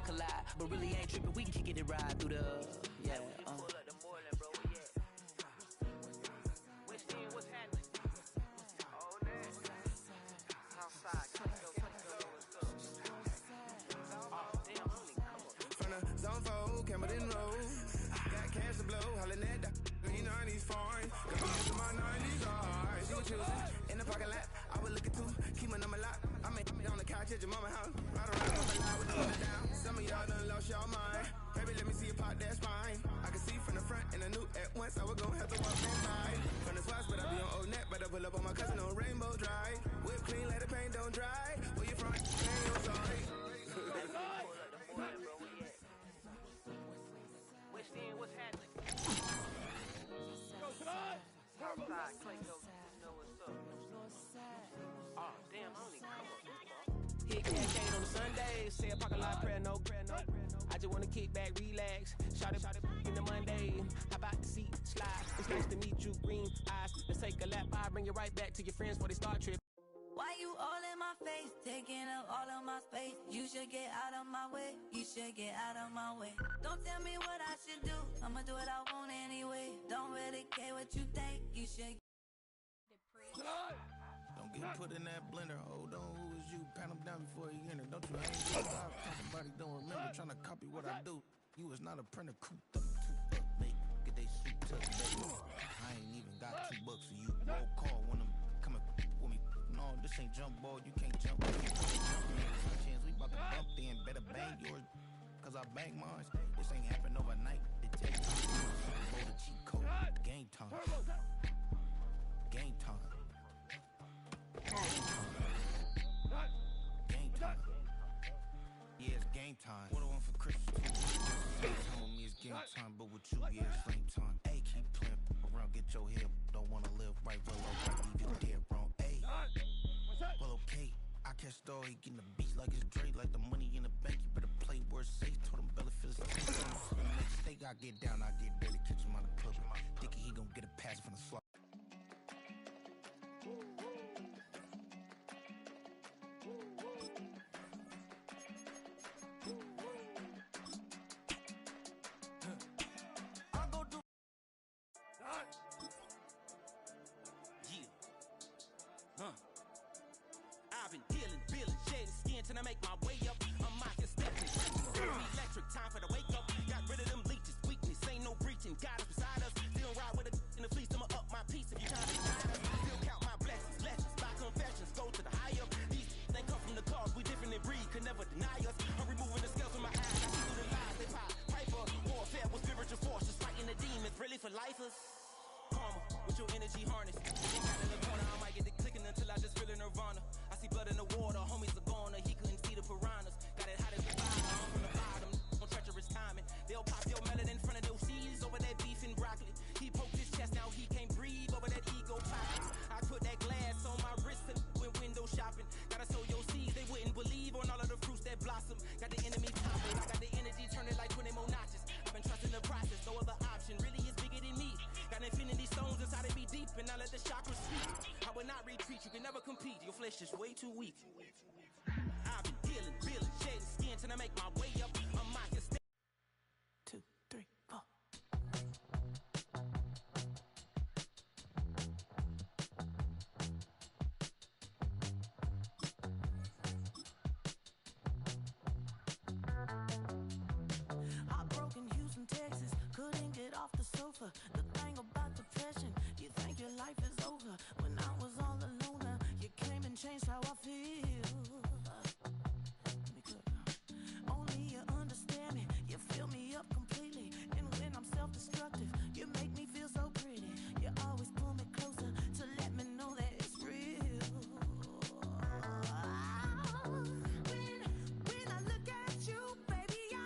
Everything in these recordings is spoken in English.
collide, but really ain't tripping. We can kick it and ride through the yeah. From the zone 4, Campbellton Road. Got cash to blow, hollin' at the 90s foreign. Got me into my 90s, alright. You choosing in the parking lot. I would look at two, keep my number locked. I may on the couch at your mama house. Ride around on the line with the window down. Some of y'all done lost y'all mind. Baby, let me see you pop that spine. I can see from the front and I knew at once I was gonna have to walk that side. From the spots, but I be on Old Net. Better pull up on my cousin on Rainbow Drive. Whip clean, let the paint don't dry. Where you from? Ain't no sorry. What's happening? Go tonight! Outside, Clay, you know what's up. Oh, damn, I only come up. Hit campaign on the Sundays, say a parking lot prayer, no. I just wanna kick back, relax, shout it in the Monday. How about the seat, slide? It's nice to meet you, green eyes. Let's take a lap, I'll bring you right back to your friends before they start trip. Why you all in my face, taking up all of my space? You should get out of my way, you should get out of my way. Don't tell me what I should do, I'ma do what I want anyway. Don't really care what you think, you should. Don't get put in that blender. Hold on, who is you? Pat him down before he enter. Don't you hang up? Somebody don't remember trying to copy what I do. You is not a printer, cooped up, too up, mate. Get they suit up, baby. I ain't even got $2 for you. Roll call when I'm coming with me. No, this ain't jump ball, you can't jump. Chance we bout to bump then, better bang yours, cause I bang mine. This ain't happen overnight. It takes time. Roll the cheat code. Game time. Game time. Game time. Yeah, it's game time. What I want for Christmas too. Same time with me is game time, but with you, yeah, it's same time. Hey, keep playing around, get your head. Don't wanna live right, well, right, leave you dead wrong. Hey, well, okay. I catch the he getting the beats like it's Dre, like the money in the bank. You better play where it's safe. Told him Bella feels like the next day I get down, I get dirty, catch him on the club. Dickie, he gon' get a pass from the slot. I've been dealing, shedding skin till I make my way up. I'm Michael Stephens. Electric, time for the wake up. Got rid of them leeches, weakness, ain't no breaching. God is beside us. Still ride with a in the fleece, I'ma up my piece if you trying to divide us. Still count my blessings, legends, by confessions, go to the higher. These they come from the cause, we different in breed, could never deny us. I'm removing the scales from my eyes, I see through the lies they pop. Piper, warfare with spiritual forces, fighting the demons, really for lifers. Karma, with your energy harness. In the corner, I might get the clicking until I just feel a nirvana. I see blood in the water, homies are gone, he couldn't see the piranhas. Got it hot as the fire, I'm from the bottom, on treacherous timing. They'll pop your melon in front of those seeds over that beef and broccoli. He poked his chest, now he can't breathe over that ego pocket. I put that glass on my wrist and went window shopping. Gotta sow your seeds, they wouldn't believe on all of the fruits that blossom. Got the enemy toppled, I got the energy turning like 20 more notches. I've been trusting the process, no other option really is bigger than me. Got infinity stones inside of me deep, and I let the chakras speak. I will not retreat, you can never compete. Your flesh is way too weak. I've been dealing, shedding skin till I make my way up. I'm Michael Stephens. 2, 3, 4. Heartbroken Houston, Texas, couldn't get off the sofa. The thing about depression, you think your life is over. When I was all alone, you came and changed how I feel. Only you understand me, you fill me up completely. And when I'm self-destructive, you make me feel so pretty. You always pull me closer to let me know that it's real. When I look at you, baby, I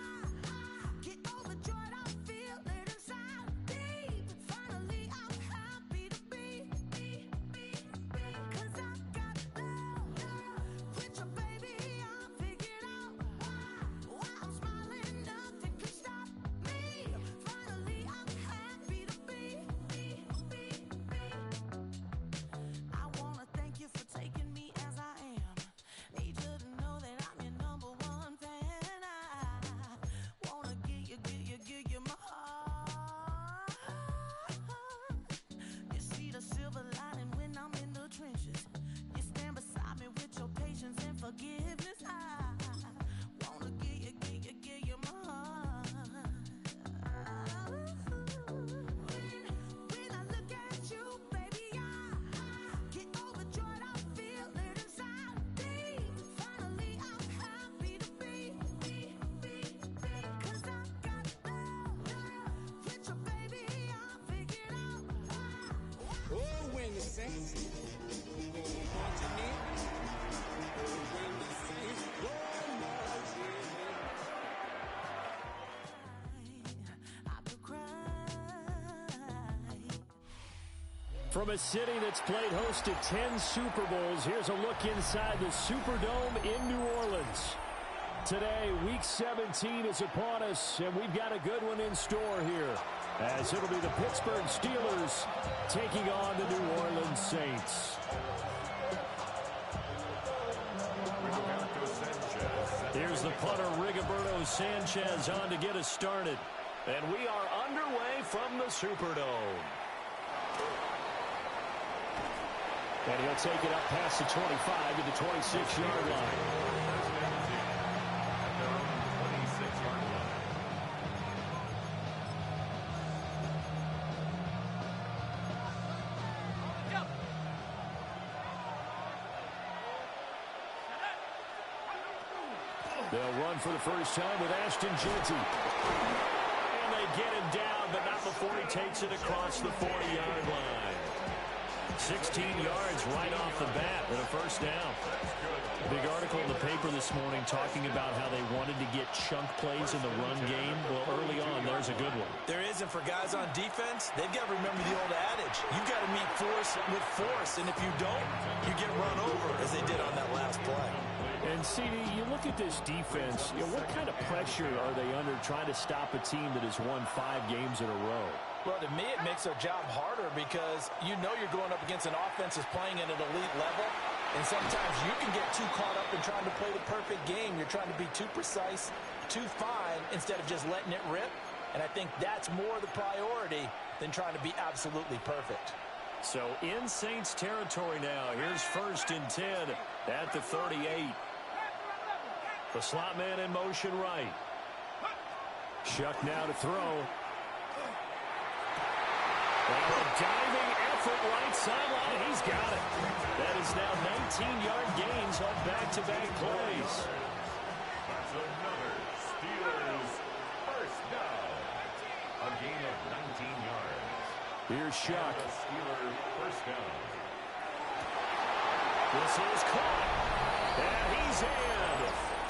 get overjoyed. I feel it inside deep. Finally, I'm happy to be. 'Cause I got love. From a city that's played host to 10 Super Bowls, here's a look inside the Superdome in New Orleans. Today, Week 17 is upon us, and we've got a good one in store here, as it'll be the Pittsburgh Steelers taking on the New Orleans Saints. Here's the punter, Rigoberto Sanchez, on to get us started. And we are underway from the Superdome. And he'll take it up past the 25 to the 26-yard line. They'll run for the first time with Ashton Jeanty. And they get him down, but not before he takes it across the 40-yard line. 16 yards right off the bat with a first down. Big article in the paper this morning talking about how they wanted to get chunk plays in the run game. Well, early on, there's a good one. There is, and for guys on defense, they've got to remember the old adage. You've got to meet force with force, and if you don't, you get run over, as they did on that last play. And, CD, you look at this defense, what kind of pressure are they under trying to stop a team that has won 5 games in a row? Well, to me, it makes their job harder because you know you're going up against an offense that's playing at an elite level, and sometimes you can get too caught up in trying to play the perfect game. You're trying to be too precise, too fine, instead of just letting it rip, and I think that's more the priority than trying to be absolutely perfect. So in Saints territory now, here's 1st and 10 at the 38. The slot man in motion right. Shuck now to throw. And a diving effort right sideline. He's got it. That is now 19-yard gains on back-to-back plays. That's another Steelers first down. A gain of 19 yards. Here's Shuck. The Steelers first down. This is caught. And he's in.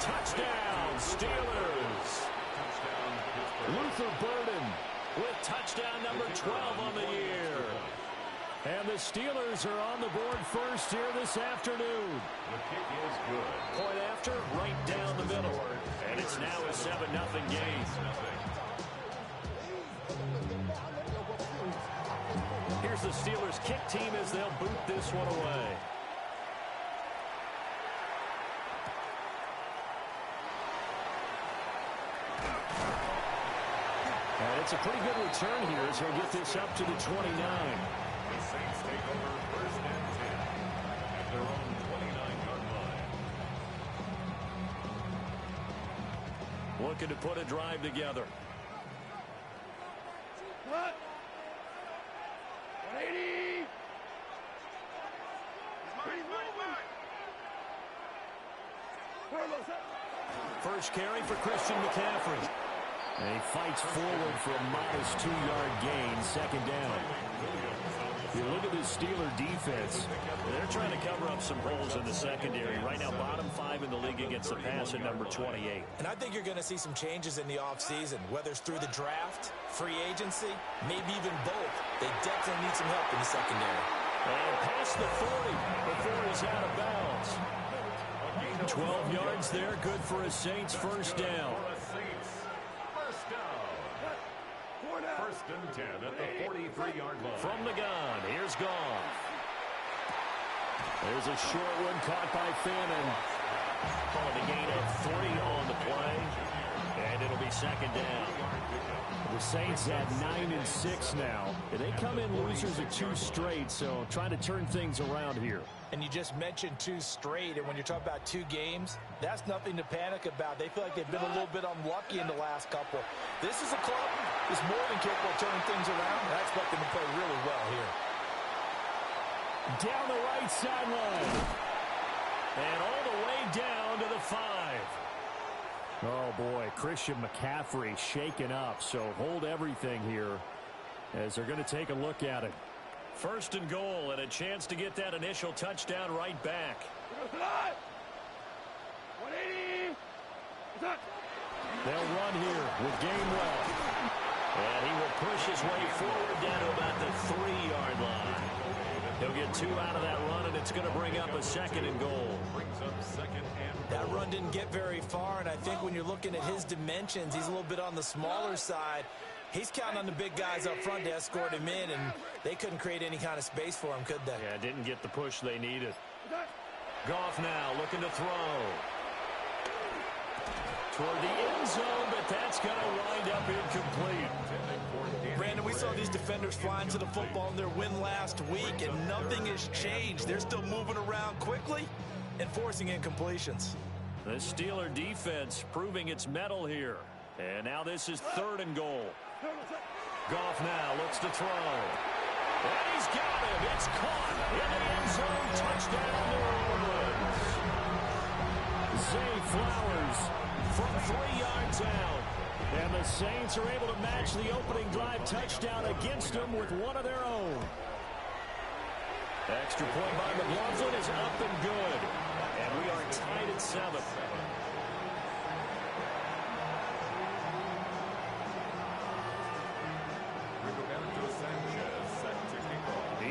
Touchdown, Steelers. Touchdown, Pittsburgh. Luther Burden with touchdown number 12 on the year. And the Steelers are on the board first here this afternoon. The kick is good. Point after, right down the middle. And it's now a 7-0 game. Here's the Steelers kick team as they'll boot this one away. And it's a pretty good return here as he'll get this up to the 29. The Saints take over 1st and 10 at their own 29-yard line. Looking to put a drive together. First carry for Christian McCaffrey. And he fights forward for a modest 2-yard gain, 2nd down. You look at this Steeler defense. They're trying to cover up some holes in the secondary. Right now, bottom 5 in the league against the pass at number 28. And I think you're going to see some changes in the offseason, whether it's through the draft, free agency, maybe even both. They definitely need some help in the secondary. And past the 40 before he's out of bounds. 12 yards there, good for a Saints first down. First down. 1st and 10 at the 43-yard line. From the gun, here's Goff. There's a short one caught by Fannin. Calling a gain of 3 on the play. And it'll be 2nd down. The Saints at 9-6 now. They come in losers of 2 straight, so trying to turn things around here. And you just mentioned 2 straight, and when you're talking about 2 games, that's nothing to panic about. They feel like they've been a little bit unlucky in the last couple. This is a club that's more than capable of turning things around, and I expect them to play really well here. Down the right sideline. And all the way down to the 5. Oh, boy, Christian McCaffrey shaken up, so hold everything here as they're going to take a look at it. 1st and goal, and a chance to get that initial touchdown right back. They'll run here with Gainwell. And he will push his way forward down to about the 3-yard line. He'll get 2 out of that run, and it's going to bring up a 2nd and goal. That run didn't get very far, and I think when you're looking at his dimensions, he's a little bit on the smaller side. He's counting on the big guys up front to escort him in, and they couldn't create any kind of space for him, could they? Yeah, didn't get the push they needed. Goff now looking to throw. Toward the end zone, but that's going to wind up incomplete. Brandon, we saw these defenders flying to the football in their win last week, and nothing has changed. They're still moving around quickly and forcing incompletions. The Steeler defense proving its mettle here. And now this is 3rd and goal. Goff now looks to throw. And he's got him. It's caught in the end zone. Touchdown, New Orleans. Zay Flowers from 3 yards out. And the Saints are able to match the opening drive touchdown against them with one of their own. Extra point by McLaughlin is up and good. And we are tied at 7.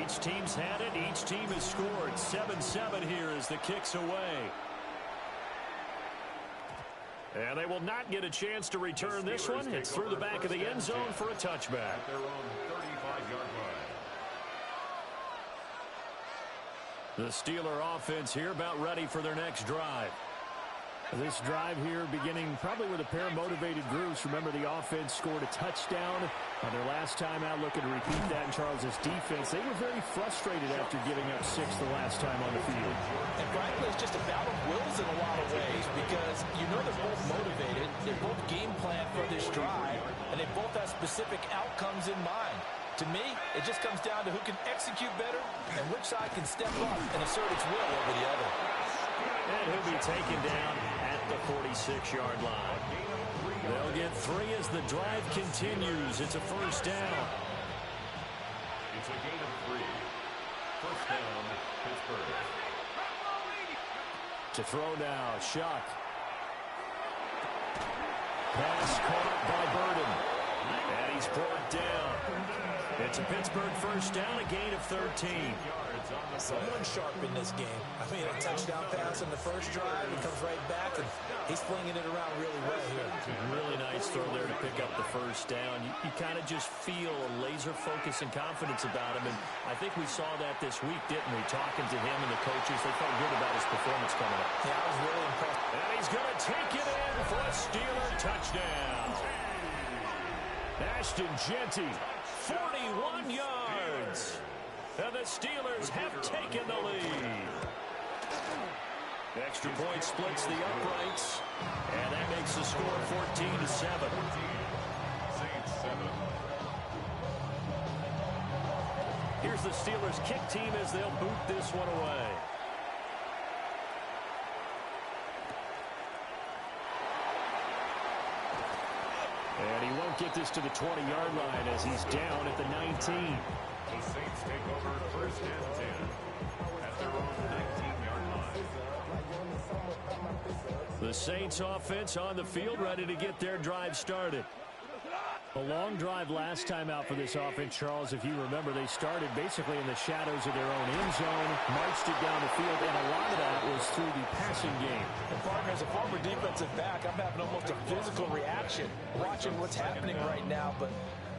Each team's had it. Each team has scored. 7-7 here as the kick's away. And they will not get a chance to return this one. It's through the back of the end zone for a touchback. At their own 35-yard line. The Steeler offense here about ready for their next drive. This drive here beginning probably with a pair of motivated groups. Remember, the offense scored a touchdown on their last time out, looking to repeat that in Charles' defense. They were very frustrated after giving up 6 the last time on the field. And frankly, it's just a battle of wills in a lot of ways, because you know they're both motivated, they're both game planned for this drive, and they both have specific outcomes in mind. To me, it just comes down to who can execute better and which side can step up and assert its will over the other. And he'll be taken down at the 46-yard line. They'll get 3 as the drive continues. It's a first down. It's a gain of 3. First down, Pittsburgh. To throw now, Shuck. Pass caught by Burden. And he's brought down. It's a Pittsburgh first down, a gain of 13. Someone sharp in this game. I mean, a touchdown pass in the first drive. He comes right back, and he's flinging it around really well here. Really nice throw there to pick up the first down. You kind of just feel a laser focus and confidence about him, and I think we saw that this week, didn't we? Talking to him and the coaches, they felt good about his performance coming up. Yeah, I was really impressed. And he's going to take it in for a Steeler touchdown. Ashton Jeanty, 41 yards. And the Steelers have taken the lead. Extra point splits the uprights. And that makes the score 14-7. Saints 7. Here's the Steelers kick team as they'll boot this one away. And he won't get this to the 20-yard line as he's down at the 19. The Saints take over first and 10 at their own 19-yard line. The Saints offense on the field ready to get their drive started. A long drive last time out for this offense, Charles. If you remember, they started basically in the shadows of their own end zone, marched it down the field, and a lot of that was through the passing game. And partner, as a former defensive back, I'm having almost a physical reaction watching what's happening right now. But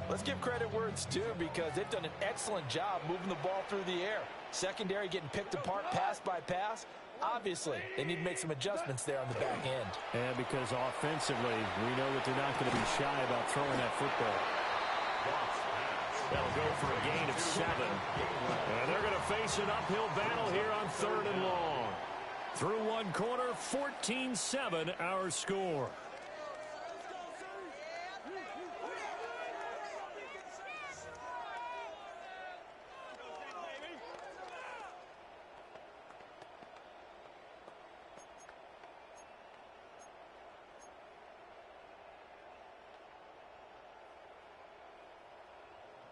let's give credit where it's due, because they've done an excellent job moving the ball through the air. Secondary getting picked apart pass by pass. Obviously, they need to make some adjustments there on the back end. And because offensively, we know that they're not going to be shy about throwing that football. That'll go for a gain of 7. And they're going to face an uphill battle here on 3rd and long. Through one quarter, 14-7 our score.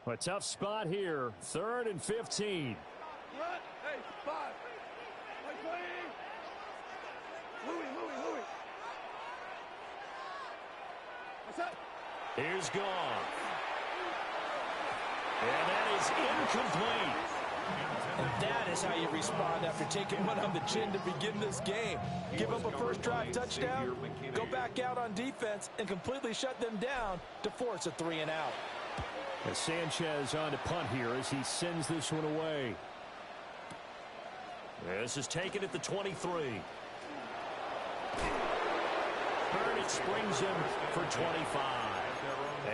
A tough spot here. 3rd and 15. Hey, 5. Louis. What's up? Here's Goff. And that is incomplete. And that is how you respond after taking one on the chin to begin this game. Give up a first drive touchdown, go back out on defense, and completely shut them down to force a 3-and-out. As Sanchez on to punt here as he sends this one away. This is taken at the 23. Burnett springs him for 25.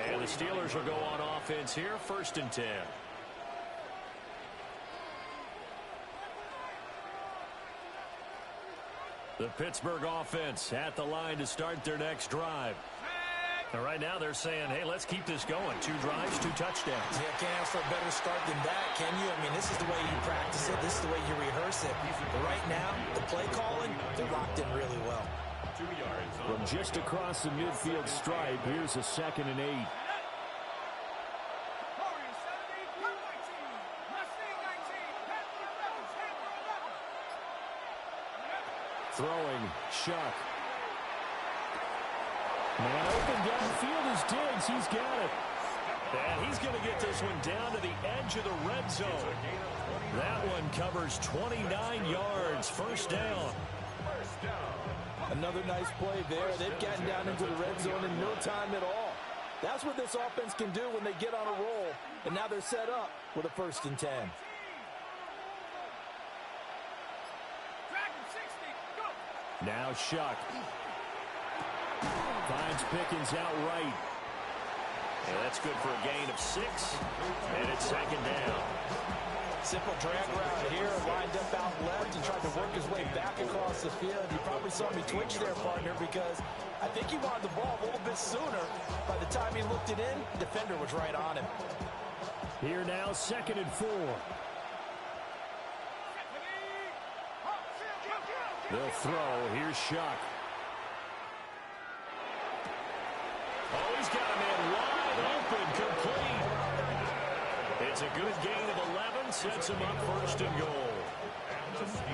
And the Steelers will go on offense here, 1st and 10. The Pittsburgh offense at the line to start their next drive. And right now they're saying, hey, let's keep this going. 2 drives, 2 touchdowns. Yeah, can't ask for a better start than that, can you? I mean, this is the way you practice it. This is the way you rehearse it. But right now, the play calling, they're locked in really well. 2 yards. From just across the midfield stripe, here's a 2nd and 8. Throwing, Shuck. Man open downfield is Diggs. He's got it. And he's going to get this one down to the edge of the red zone. That one covers 29 yards. 1st down. Another nice play there. They've gotten down into the red zone in no time at all. That's what this offense can do when they get on a roll. And now they're set up with a 1st and 10. Now Shuck. Finds Pickens outright. And that's good for a gain of 6. And it's 2nd down. Simple drag route here, lined up out left and tried to work his way back across the field. You probably saw me twitch there, partner, because I think he wanted the ball a little bit sooner. By the time he looked it in, the defender was right on him. Here now, 2nd and 4. They'll throw. Here's Shuck. Oh, he's got a man wide open, complete. It's a good gain of 11, sets him up 1st and goal.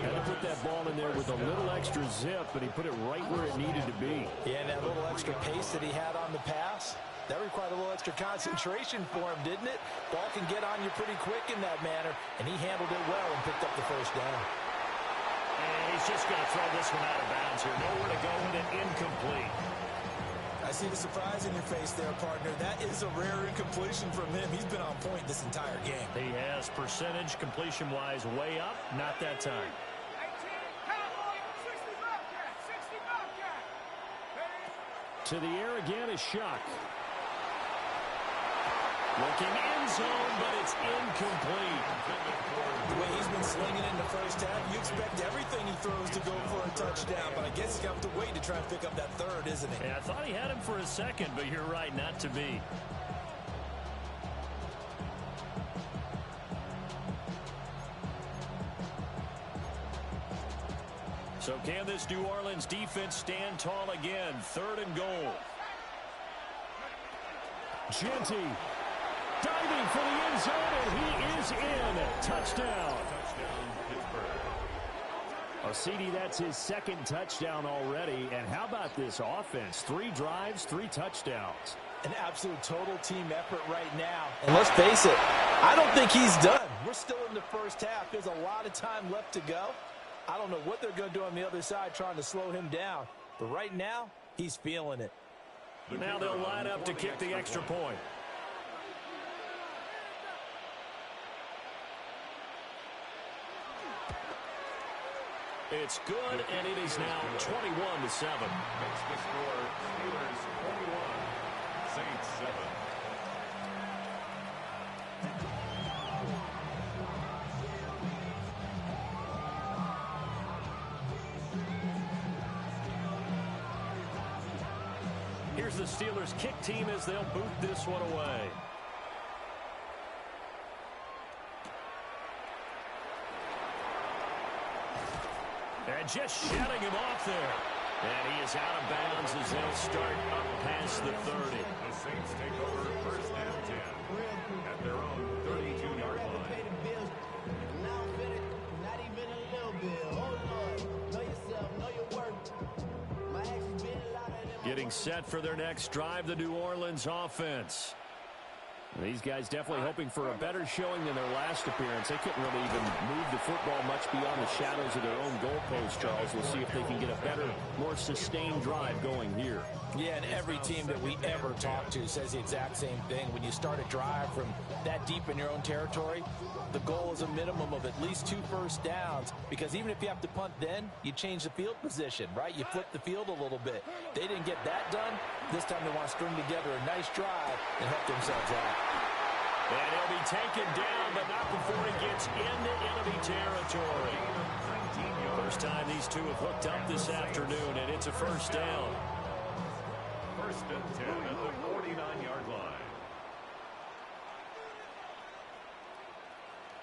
Had to put that ball in there with a little extra zip, but he put it right where it needed to be. Yeah, and that little extra pace that he had on the pass, that required a little extra concentration for him, didn't it? Ball can get on you pretty quick in that manner, and he handled it well and picked up the 1st down. And he's just going to throw this one out of bounds here. Nowhere to go with it, incomplete. I see the surprise in your face there, partner. That is a rare incompletion from him. He's been on point this entire game. He has percentage completion-wise way up, not that time. To the air again is Shuck. Looking end zone, but it's incomplete. The way he's been slinging in the 1st half, you expect everything he throws to go for a touchdown, but I guess he's got to wait to try and pick up that 3rd, isn't he? Yeah, I thought he had him for a 2nd, but you're right, not to be. So can this New Orleans defense stand tall again? 3rd and goal. Genty diving for the end zone, and he is in. Touchdown. Oh, CD, that's his 2nd touchdown already. And how about this offense? 3 drives, 3 touchdowns. An absolute total team effort right now. And let's face it, I don't think he's done. We're still in the 1st half. There's a lot of time left to go. I don't know what they're going to do on the other side trying to slow him down. But right now, he's feeling it. Now they'll line up to kick the extra point. It's good, and it is now 21-7. Makes the score Steelers 21, Saints 7. Here's the Steelers kick team as they'll boot this one away. And just shutting him off there. And he is out of bounds as they'll start up past the 30. The Saints take over 1st and 10 at their own 32-yard line. Getting set for their next drive, the New Orleans offense. These guys definitely hoping for a better showing than their last appearance. They couldn't really even move the football much beyond the shadows of their own goalpost, Charles. We'll see if they can get a better, more sustained drive going here. Yeah, and every team that we ever talk to says the exact same thing. When you start a drive from that deep in your own territory, the goal is a minimum of at least 2 first downs, because even if you have to punt then, you change the field position, right? You flip the field a little bit. They didn't get that done. This time they want to string together a nice drive and help themselves out. And he'll be taken down, but not before he gets into enemy territory. First time these two have hooked up this afternoon, and it's a first down. First and 10 at the 49-yard line.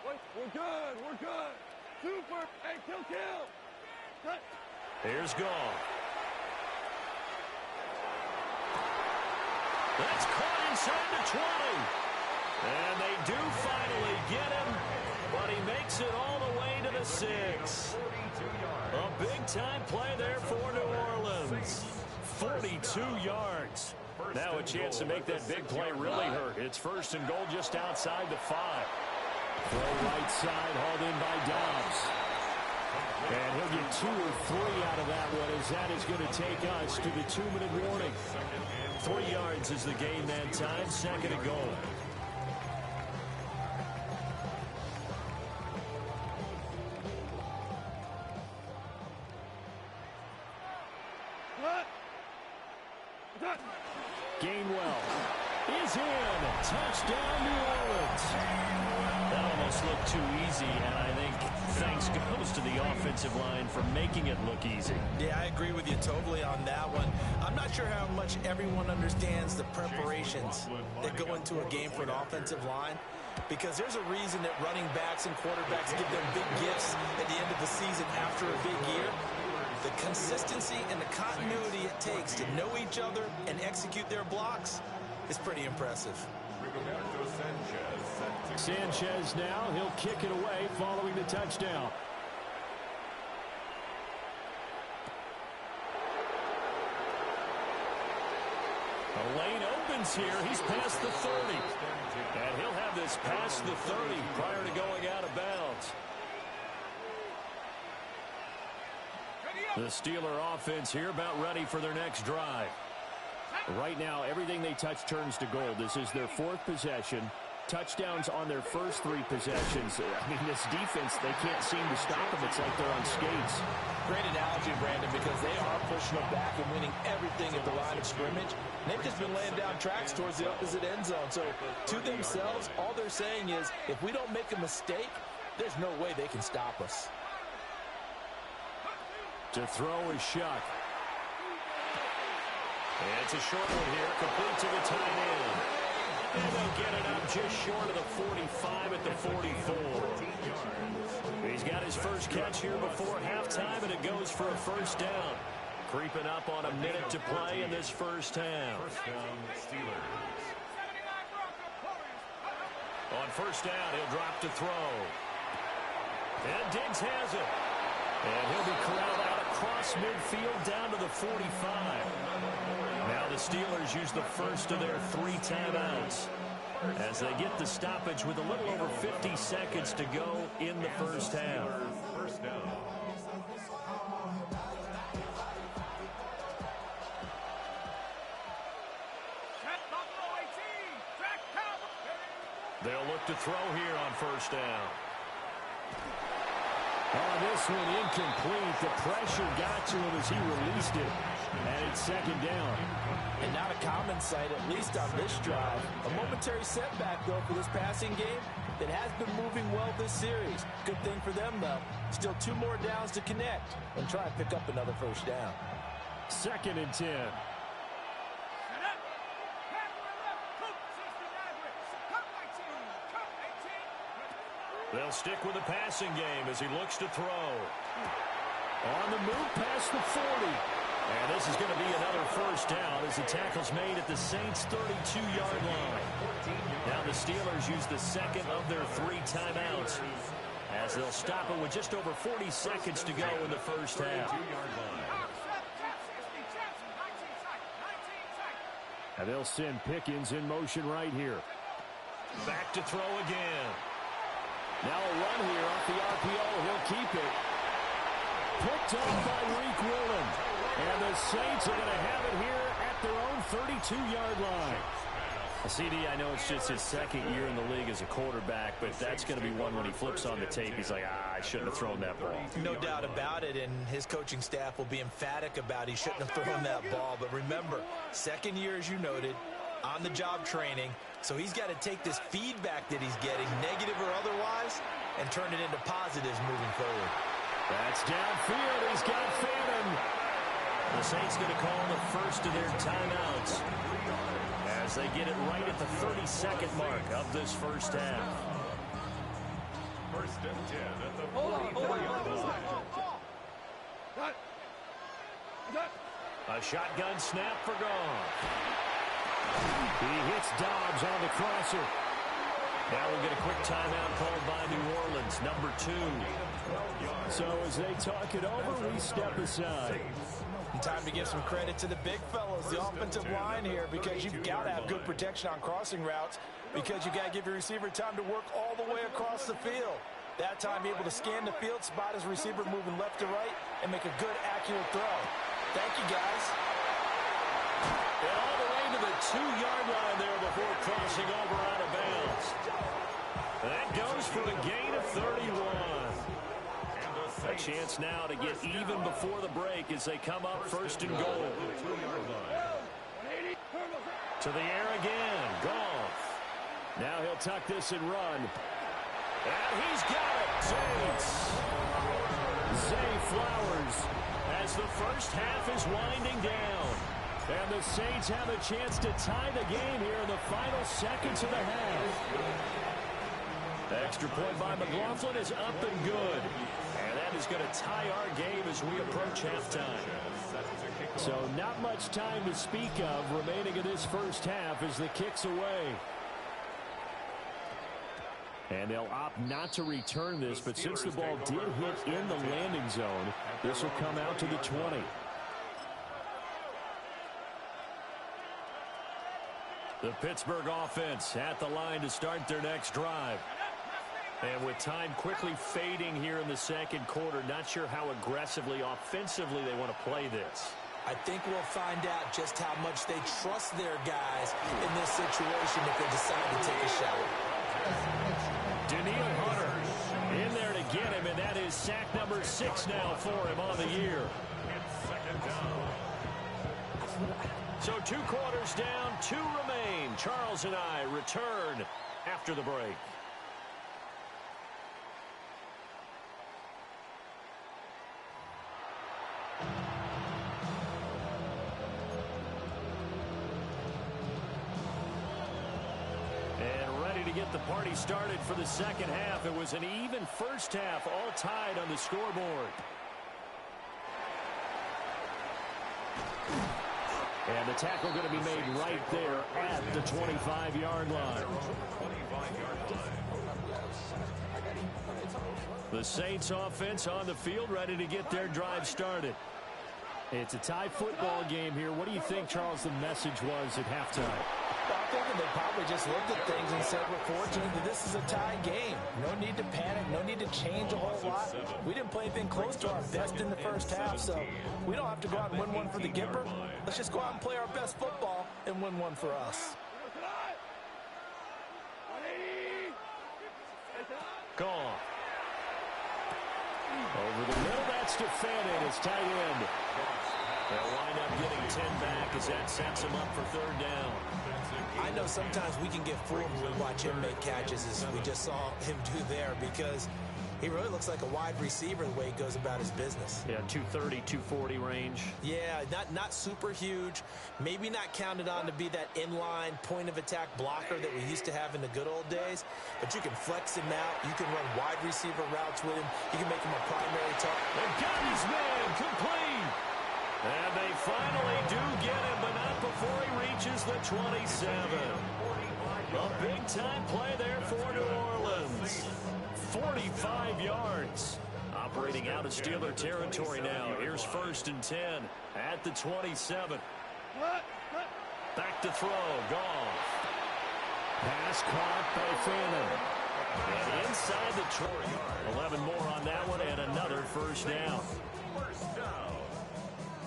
Wait, we're good. We're good. Super. Hey, kill. Cut. Here's Gall. That's caught inside the 20. And they do finally get him, but he makes it all the way to the 6. A big-time play there for New Orleans. 42 yards. Now a chance to make that big play really hurt. It's first and goal just outside the 5. Throw right side, hauled in by Dobbs. And he'll get 2 or 3 out of that one, as that is going to take us to the 2-minute warning. 3 yards is the gain that time, second and goal. Gainwell is in. Touchdown, New Orleans. That almost looked too easy, and I think thanks goes to the offensive line for making it look easy. Yeah, I agree with you totally on that one. I'm not sure how much everyone understands the preparations that go into a game for an offensive line, because there's a reason that running backs and quarterbacks give them big gifts at the end of the season after a big year. The consistency and the continuity it takes to know each other and execute their blocks is pretty impressive. Sanchez now, he'll kick it away following the touchdown. The lane opens here. He's past the 30. And he'll have this past the 30 prior to going out of bounds. The Steeler offense here about ready for their next drive. Right now, everything they touch turns to gold. This is their 4th possession. Touchdowns on their first 3 possessions. I mean, this defense, they can't seem to stop them. It's like they're on skates. Great analogy, Brandon, because they are pushing them back and winning everything at the line of scrimmage. And they've just been laying down tracks towards the opposite end zone. So, to themselves, all they're saying is, if we don't make a mistake, there's no way they can stop us. To throw is Shuck. And it's a short one here, complete to the tight end. And they'll get it up just short of the 45 at the 44. He's got his first catch here before halftime, and it goes for a first down. Creeping up on a minute to play in this first half. On first down, he'll drop to throw. And Diggs has it. And he'll be corralled out across midfield down to the 45. Now the Steelers use the first of their 3 timeouts as they get the stoppage with a little over 50 seconds to go in the first half. First down. They'll look to throw here on first down. Oh, this one incomplete. The pressure got to him as he released it. And it's second down. And not a common sight, at least on this drive. A momentary setback, though, for this passing game that has been moving well this series. Good thing for them, though. Still 2 more downs to connect and try and pick up another first down. Second and 10. They'll stick with the passing game as he looks to throw. On the move past the 40. And this is going to be another first down as the tackle's made at the Saints' 32-yard line. Now the Steelers use the second of their 3 timeouts as they'll stop it with just over 40 seconds to go in the first half. And they'll send Pickens in motion right here. Back to throw again. Now a run here off the RPO. He'll keep it. Picked off by Reek Woolen. And the Saints are going to have it here at their own 32-yard line. CD, I know it's just his second year in the league as a quarterback, but that's going to be one when he flips on the tape. He's like, I shouldn't have thrown that ball. No doubt about it, and his coaching staff will be emphatic about he shouldn't have thrown that ball. But remember, second year, as you noted, on-the-job training, so he's got to take this feedback that he's getting, negative or otherwise, and turn it into positives moving forward. That's downfield. He's got Phantom. The Saints going to call the first of their timeouts as they get it right at the 32nd mark of this first half. First and 10 at the 44-yard line. A shotgun snap for Goff. He hits Dobbs on the crosser. Now we'll get a quick timeout called by New Orleans, number 2. So as they talk it over, we step aside. Time to give some credit to the big fellas, the offensive line here, because you've got to have good protection on crossing routes, because you got to give your receiver time to work all the way across the field. That time able to scan the field, spot his receiver moving left to right, and make a good, accurate throw. Thank you, guys. And all the way to the 2-yard line there before crossing over out of bounds. That goes for a gain of 31. A chance now to get even before the break as they come up first and goal. To the air again. Goff. Now he'll tuck this and run. And he's got it. Saints. Zay Flowers as the first half is winding down. And the Saints have a chance to tie the game here in the final seconds of the half. The extra point by McLaughlin is up and good. And that is going to tie our game as we approach halftime. So not much time to speak of remaining in this first half as the kick's away. And they'll opt not to return this, but since the ball did hit in the landing zone, this will come out to the 20. The Pittsburgh offense at the line to start their next drive. And with time quickly fading here in the second quarter, not sure how aggressively, offensively they want to play this. I think we'll find out just how much they trust their guys in this situation if they decide to take a shot. Daniil Hunter in there to get him, and that is sack number 6 now for him on the year. So 2 quarters down, 2 remain. Charles and I return after the break. Get the party started for the second half. It was an even first half, all tied on the scoreboard. And the tackle going to be made right there at the 25-yard line. The Saints offense on the field, ready to get their drive started. It's a tie football game here. What do you think, Charles, the message was at halftime? I think they probably just looked at things and said, we're fortunate that this is a tie game. No need to panic. No need to change a whole lot. We didn't play anything close to our best in the first half, so we don't have to go out and win one for the Gipper. Let's just go out and play our best football and win one for us. Gone. Over the middle, that's to Fannin, his tight end. They'll wind up getting 10 back as that sets him up for third down. I know sometimes we can get fooled when we watch him make catches, as we just saw him do there, because he really looks like a wide receiver the way he goes about his business. Yeah, 230, 240 range. Yeah, not super huge. Maybe not counted on to be that inline point-of-attack blocker that we used to have in the good old days, but you can flex him out. You can run wide receiver routes with him. You can make him a primary target. They've got his man complete. And they finally do get him, but not before he reaches the 27. A big-time play there for New Orleans. 45 yards. Operating out of Steeler territory now. Here's first and 10 at the 27. Back to throw. Goff. Pass caught by Fannin. And inside the 11 more on that one and another first down. First down.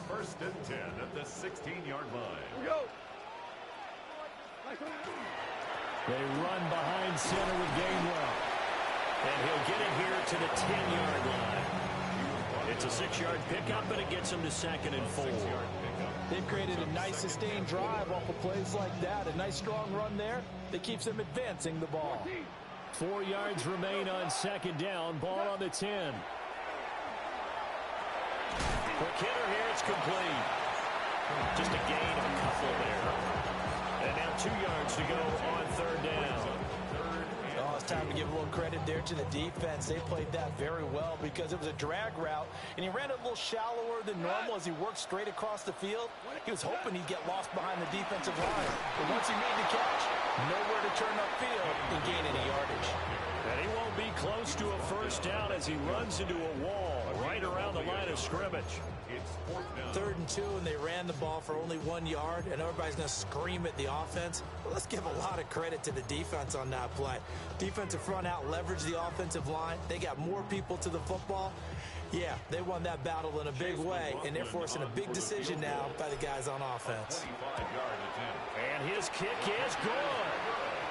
First and 10 at the 16-yard line. Here we go. They run behind center with Gainwell. And he'll get it here to the 10-yard line. It's a 6-yard pickup, but it gets him to 2nd and 4. They've created a nice sustained drive off of plays like that. A nice strong run there that keeps them advancing the ball. 4 yards remain on 2nd down. Ball on the 10. Quick hitter here. It's complete. Just a gain of a couple there. And now 2 yards to go on 3rd down. Oh, it's time to give a little credit there to the defense. They played that very well because it was a drag route, and he ran it a little shallower than normal as he worked straight across the field. He was hoping he'd get lost behind the defensive line. But once he made the catch, nowhere to turn upfield and gain any yardage. And he won't be close to a first down as he runs into a wall right around the line of scrimmage. It's 4th down. 3rd and 2, and they ran the ball for only 1 yard, and everybody's going to scream at the offense. Well, let's give a lot of credit to the defense on that play. Defensive front out leveraged the offensive line. They got more people to the football. Yeah, they won that battle in a big way, and they're forcing a big decision now by the guys on offense. 25-yard attempt. And his kick is good.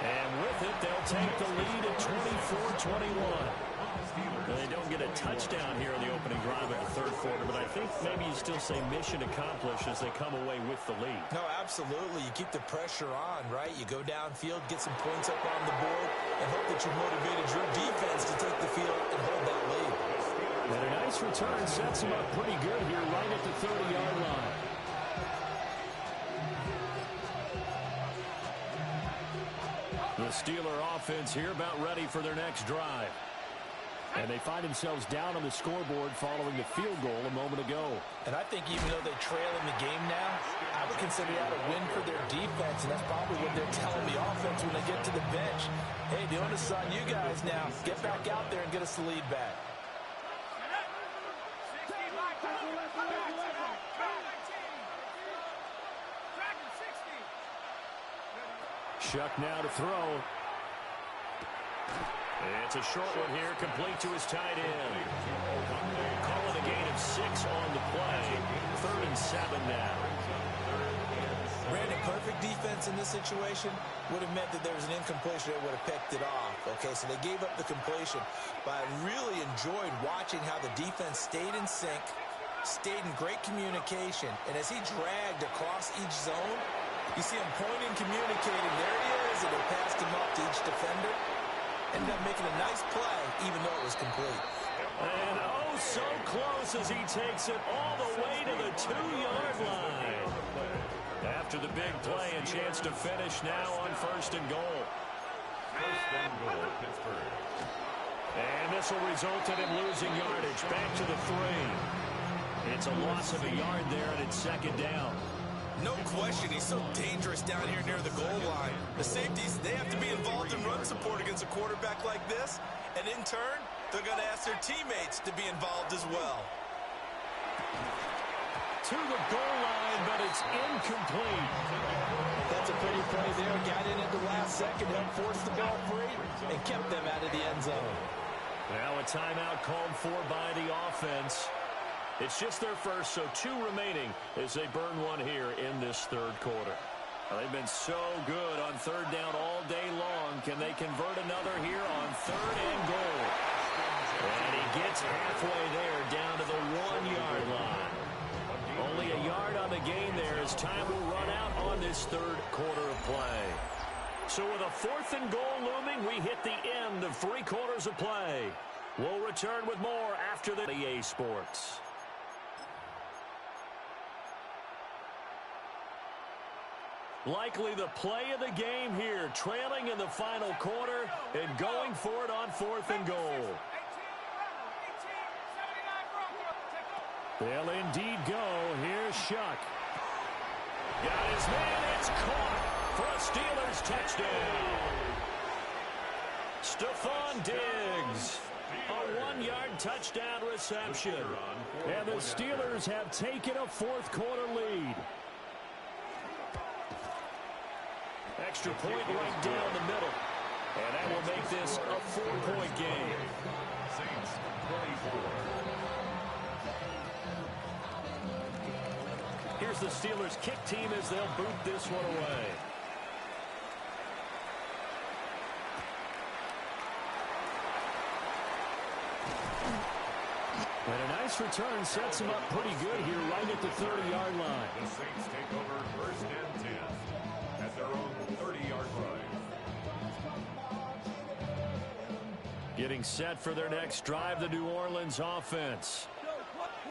And with it, they'll take the lead at 24-21. They don't get a touchdown here in the opening drive of the 3rd quarter, but I think maybe you still say mission accomplished as they come away with the lead. No, absolutely. You keep the pressure on, right? You go downfield, get some points up on the board, and hope that you motivated your defense to take the field and hold that lead. And a nice return sets him up pretty good here right at the 30-yard line. The Steeler offense here about ready for their next drive. And they find themselves down on the scoreboard following the field goal a moment ago. And I think even though they trail in the game now, I would consider that a win for their defense, and that's probably what they're telling the offense when they get to the bench. Hey, the onus is on you guys now. Get back out there and get us the lead back. Shuck now to throw. It's a short one here, complete to his tight end. Call it a gain of 6 on the play. 3rd and 7 now. Brandon, perfect defense in this situation would have meant that there was an incompletion that would have picked it off. Okay, so they gave up the completion. But I really enjoyed watching how the defense stayed in sync, stayed in great communication, and as he dragged across each zone, you see him pointing, communicating. There he is, and they passed him up to each defender. Ended up making a nice play, even though it was complete. And oh, so close as he takes it all the way to the 2-yard line. After the big play, a chance to finish now on 1st and goal. 1st and goal, Pittsburgh. And this will result in him losing yardage. Back to the 3. It's a loss of a yard there, and it's 2nd down. No question, he's so dangerous down here near the goal line. The safeties, they have to be involved in run support against a quarterback like this. And in turn, they're going to ask their teammates to be involved as well. To the goal line, but it's incomplete. That's a pretty play there. Got in at the last second, helped force the ball free, and kept them out of the end zone. Now a timeout called for by the offense. It's just their first, so 2 remaining as they burn one here in this 3rd quarter. They've been so good on 3rd down all day long. Can they convert another here on 3rd and goal? And he gets halfway there down to the 1-yard line. Only a yard on the gain there as time will run out on this 3rd quarter of play. So with a 4th and goal looming, we hit the end of 3 quarters of play. We'll return with more after the EA Sports. Likely the play of the game here, trailing in the final quarter and going for it on 4th and goal. They'll indeed go. Here's Shuck. Got his man. It's caught for a Steelers touchdown. Stephon Diggs. A 1-yard touchdown reception. And the Steelers have taken a 4th quarter lead. Extra point right down the middle. And that will make this a 4-point game. Saints 24. Here's the Steelers' kick team as they'll boot this one away. And a nice return sets him up pretty good here right at the 30-yard line. The Saints take over 1st and 10 at their own 30-yard line. Getting set for their next drive, the New Orleans offense.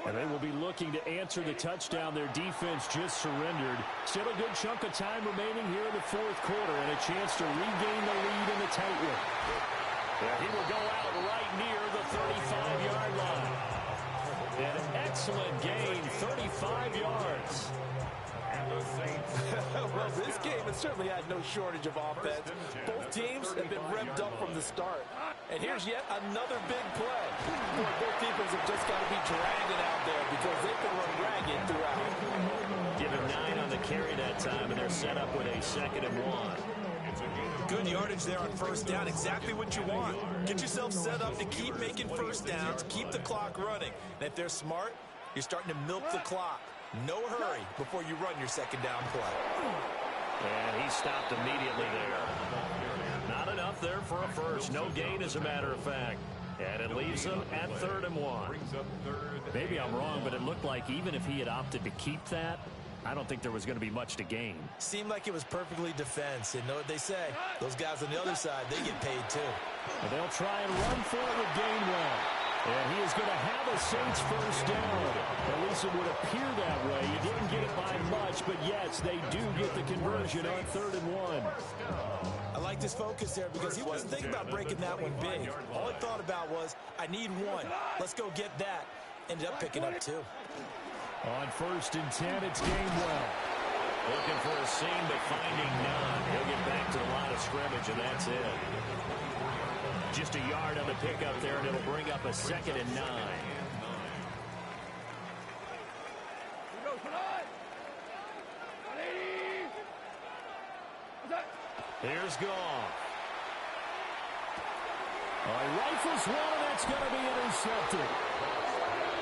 And they will be looking to answer the touchdown their defense just surrendered. Still a good chunk of time remaining here in the 4th quarter and a chance to regain the lead in the tight one. And he will go out right near the 35-yard line. An excellent gain, 35 yards. And the Saints. Well, this game has certainly had no shortage of offense. Both teams have been revved up from the start. And here's yet another big play. Boy, both defenses have just got to be dragging out there because they've been run ragged throughout. Give him 9 on the carry that time, and they're set up with a 2nd and 1. Good yardage there on 1st down. Exactly what you want. Get yourself set up to keep making 1st downs, keep the clock running. And if they're smart, you're starting to milk the clock. No hurry before you run your 2nd down play. And he stopped immediately there. Not enough there for a first. No gain, as a matter of fact. And it leaves them at 3rd and 1. Maybe I'm wrong, but it looked like even if he had opted to keep that, I don't think there was going to be much to gain. Seemed like it was perfectly defense. And know what they say? Those guys on the other side, they get paid too. And they'll try and run for it with Gainwell. And he is going to have a Saints 1st down. At least it would appear that way. You didn't get it by much, but yes, they do get the conversion on 3rd and 1. I liked his focus there because he wasn't thinking about breaking that one big. All he thought about was, I need one. Let's go get that. Ended up picking up 2. On 1st and 10, it's Gainwell. Looking for a seam, but finding none. He'll get back to the line of scrimmage, and that's it. Just a yard on the pickup there, and it'll bring up a 2nd and 9. Here's Goff. Rifles one, and that's going to be intercepted.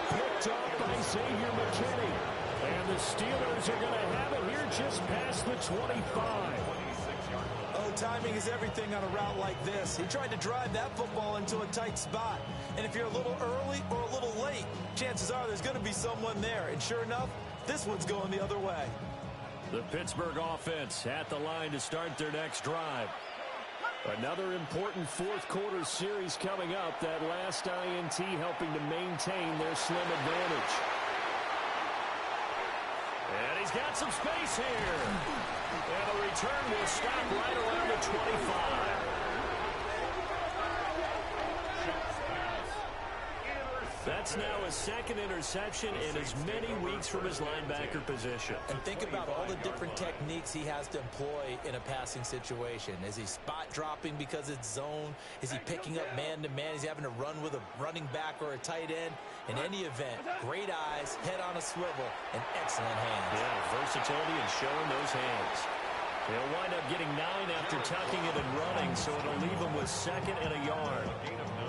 Picked up by Xavier McKinney. And the Steelers are going to have it here just past the 25. Oh, timing is everything on a route like this. He tried to drive that football into a tight spot. And if you're a little early or a little late, chances are there's going to be someone there. And sure enough, this one's going the other way. The Pittsburgh offense at the line to start their next drive. Another important 4th quarter series coming up. That last INT helping to maintain their slim advantage. And he's got some space here. And the return will stop right around the 25. That's now a 2nd interception in as many weeks from his linebacker position. And think about all the different techniques he has to employ in a passing situation. Is he spot dropping because it's zone? Is he picking up man-to-man? Is he having to run with a running back or a tight end? In any event, great eyes, head on a swivel, and excellent hands. Yeah, versatility and showing those hands. He'll wind up getting 9 after tucking it and running, so it'll leave him with 2nd and a yard.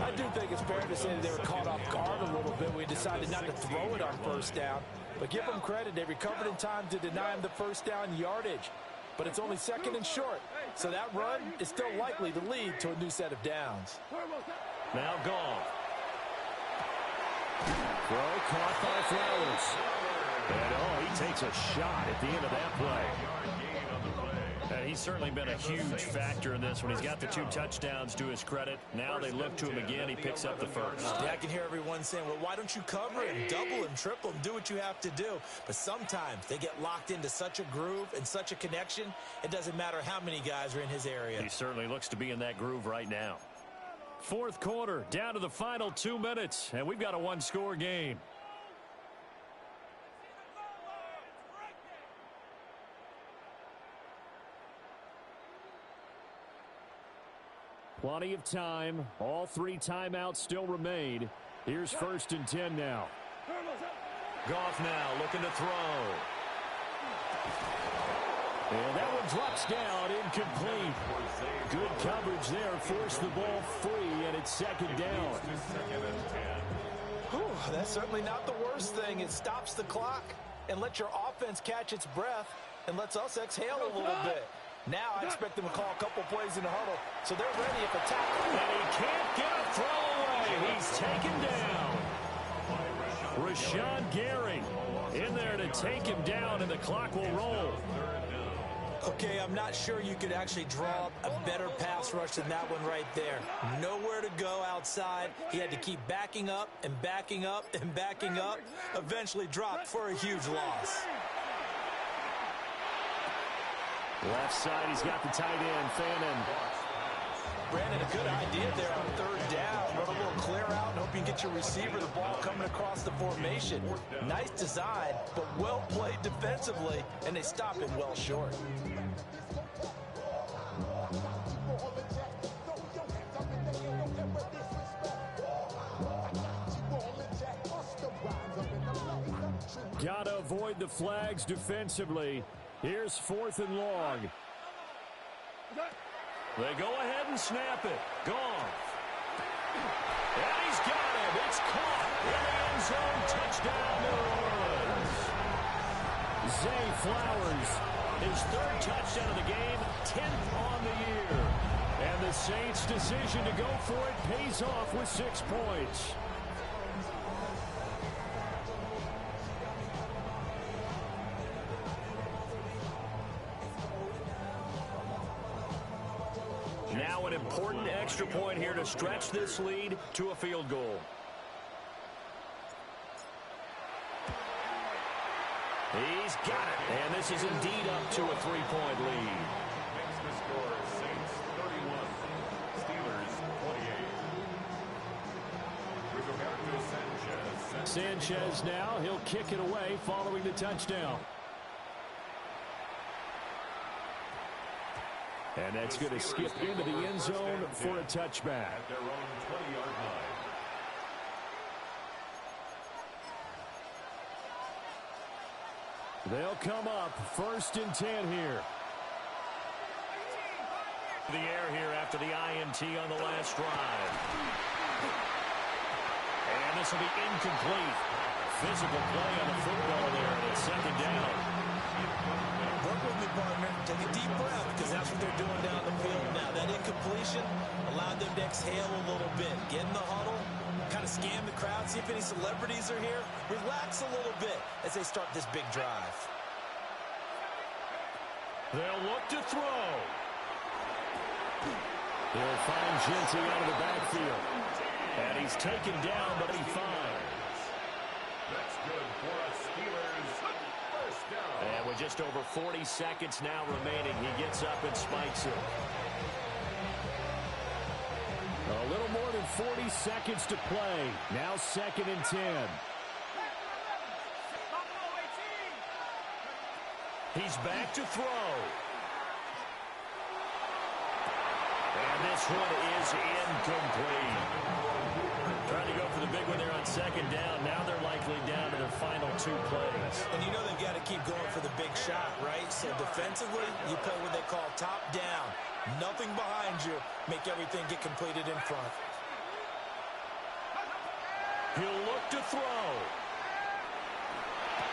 I do think it's fair to say that they were caught off guard a little bit. We decided not to throw it on 1st down. But give them credit. They recovered in time to deny him the 1st down yardage. But it's only 2nd and short. So that run is still likely to lead to a new set of downs. Now Goff. Throw caught by Flowers. And, he takes a shot at the end of that play. And he's certainly been a huge factor in this one. He's got the 2 touchdowns to his credit. Now they look to him again. He picks up the 1st. Yeah, I can hear everyone saying, well, why don't you cover him, double him, triple him, do what you have to do. But sometimes they get locked into such a groove and such a connection, it doesn't matter how many guys are in his area. He certainly looks to be in that groove right now. 4th quarter, down to the final 2 minutes, and we've got a 1-score game. Plenty of time. All 3 timeouts still remain. Here's 1st and 10 now. Goff now looking to throw. And that one drops down, incomplete. Good coverage there, forced the ball free, and it's second down. Whew, that's certainly not the worst thing. It stops the clock and lets your offense catch its breath and lets us exhale a little bit. Now I expect them to call a couple plays in the huddle, so they're ready if a tackle. And he can't get a throw away. He's taken down. Rashawn Gary in there to take him down, and the clock will roll. Okay, I'm not sure you could actually draw up a better pass rush than that one right there. Nowhere to go outside. He had to keep backing up and backing up and backing up. Eventually dropped for a huge loss. Left side, he's got the tight end, Fannin. Brandon, a good idea there on third down. Run a little clear out and hope you can get your receiver the ball coming across the formation. Nice design, but well played defensively, and they stop him well short. Gotta avoid the flags defensively. Here's 4th and long. They go ahead and snap it. Gone. And he's got it. It's caught in the end zone. Touchdown, New Orleans. Zay Flowers, his 3rd touchdown of the game, 10th on the year. And the Saints' decision to go for it pays off with 6 points. Now an important extra point here to stretch this lead to a field goal. He's got it. And this is indeed up to a 3-point lead. Makes the score Saints 31, Steelers 28. Sanchez now, he'll kick it away following the touchdown. And that's going to skip into the end zone for a touchback. At their own 20-yard line. They'll come up 1st and 10 here. The air here after the INT on the last drive. And this will be incomplete. Physical play on the football there, and it's second down. Work with me, partner. Take a deep breath, because that's what they're doing down the field now. That incompletion allowed them to exhale a little bit. Get in the huddle, kind of scan the crowd, see if any celebrities are here. Relax a little bit as they start this big drive. They'll look to throw. He'll find Genty out of the backfield. And he's taken down, but he finds. That's good for us, Steelers. First down. And with just over 40 seconds now remaining, he gets up and spikes it. A little more than 40 seconds to play. Now 2nd and 10. He's back to throw. And this one is incomplete. Trying to go for the big one there on 2nd down. Now they're likely down to their final 2 plays. And you know they've got to keep going for the big shot, right? So defensively, you play what they call top down. Nothing behind you. Make everything get completed in front. He'll look to throw.